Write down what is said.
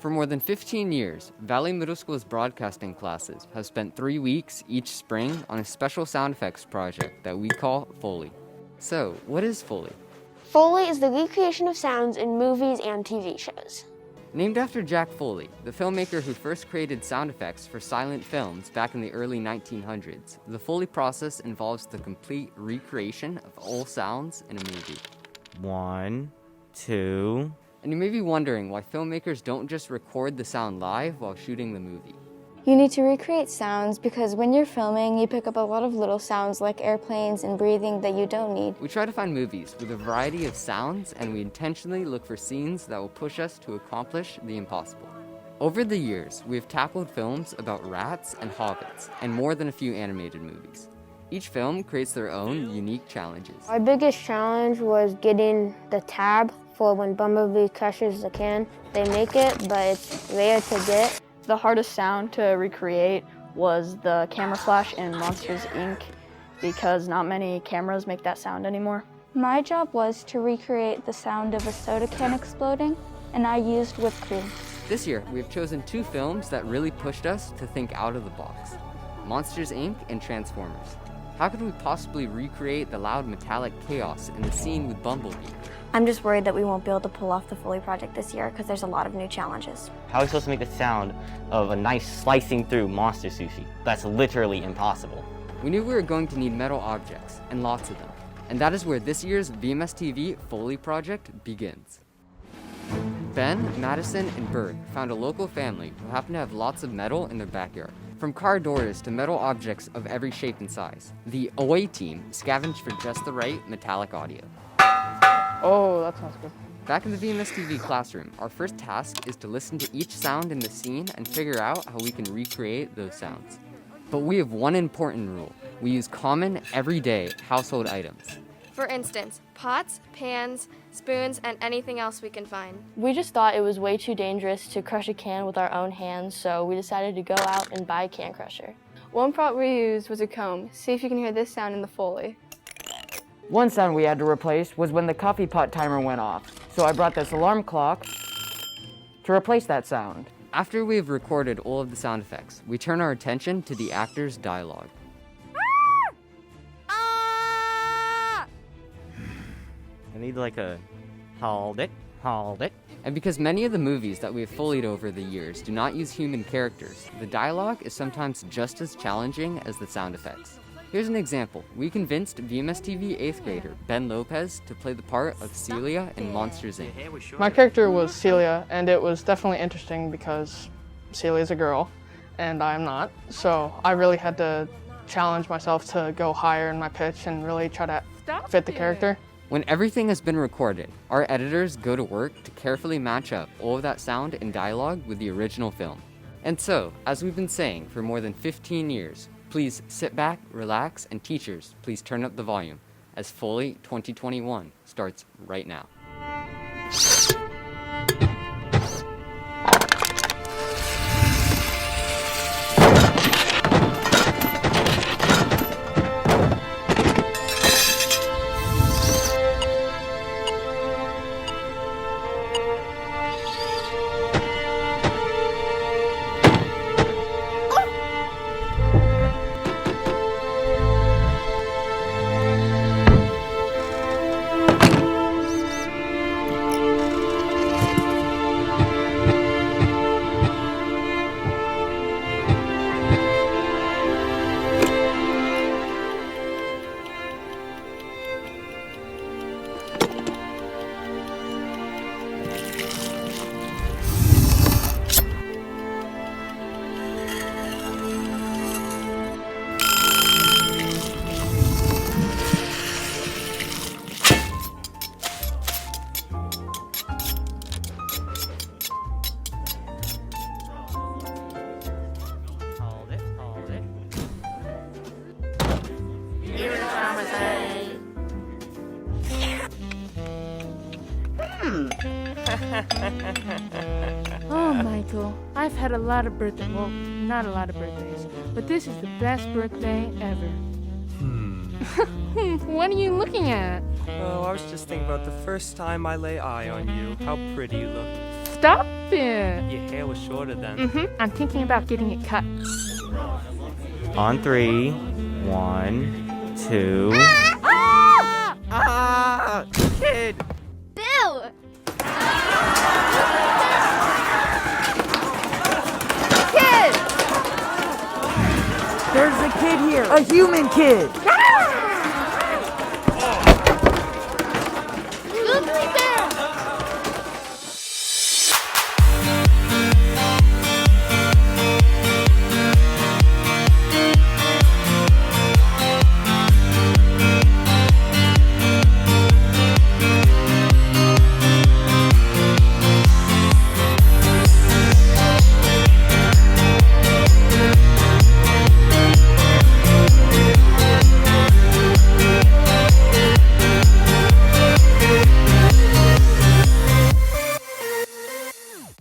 For more than 15 years, Valley Middle School's broadcasting classes have spent 3 weeks each spring on a special sound effects project that we call Foley. So, what is Foley? Foley is the recreation of sounds in movies and TV shows. Named after Jack Foley, the filmmaker who first created sound effects for silent films back in the early 1900s, the Foley process involves the complete recreation of all sounds in a movie. 1, 2... And you may be wondering why filmmakers don't just record the sound live while shooting the movie. You need to recreate sounds because when you're filming, you pick up a lot of little sounds like airplanes and breathing that you don't need. We try to find movies with a variety of sounds, and we intentionally look for scenes that will push us to accomplish the impossible. Over the years, we have tackled films about rats and hobbits, and more than a few animated movies. Each film creates their own unique challenges. Our biggest challenge was getting the tab for when Bumblebee crushes the can. They make it, but it's rare to get. The hardest sound to recreate was the camera flash in Monsters, Inc. because not many cameras make that sound anymore. My job was to recreate the sound of a soda can exploding, and I used whipped cream. This year, we have chosen 2 films that really pushed us to think out of the box: Monsters, Inc. and Transformers. How could we possibly recreate the loud metallic chaos in the scene with Bumblebee? I'm just worried that we won't be able to pull off the Foley project this year because there's a lot of new challenges. How are we supposed to make the sound of a knife slicing through monster sushi? That's literally impossible. We knew we were going to need metal objects, and lots of them. And that is where this year's VMSTV Foley project begins. Ben, Madison, and Berg found a local family who happened to have lots of metal in their backyard. From car doors to metal objects of every shape and size, the Away team scavenged for just the right metallic audio. Oh, that sounds good. Back in the VMSTV classroom, our first task is to listen to each sound in the scene and figure out how we can recreate those sounds. But we have one important rule. We use common, everyday household items. For instance, pots, pans, spoons, and anything else we can find. We just thought it was way too dangerous to crush a can with our own hands, so we decided to go out and buy a can crusher. One prop we used was a comb. See if you can hear this sound in the Foley. One sound we had to replace was when the coffee pot timer went off, so I brought this alarm clock to replace that sound. After we have recorded all of the sound effects, we turn our attention to the actors' dialogue. I need like a hold it. And because many of the movies that we have Foleyed over the years do not use human characters, the dialogue is sometimes just as challenging as the sound effects. Here's an example. We convinced VMSTV 8th grader Ben Lopez to play the part of Celia in Monsters, Inc. My character was Celia, and it was definitely interesting because Celia's a girl, and I'm not. So I really had to challenge myself to go higher in my pitch and really try to fit the character. When everything has been recorded, our editors go to work to carefully match up all of that sound and dialogue with the original film. And so, as we've been saying for more than 15 years, please sit back, relax, and teachers, please turn up the volume, as Foley 2021 starts right now. Oh, Michael, I've had a lot of birthdays. Well, not a lot of birthdays, but this is the best birthday ever. What are you looking at? Oh, I was just thinking about the first time I lay eye on you. How pretty you look. Stop it. Your hair was shorter then. I'm thinking about getting it cut. On 3. 1, 2. Kid! Bill! Kid! There's a kid here, a human kid.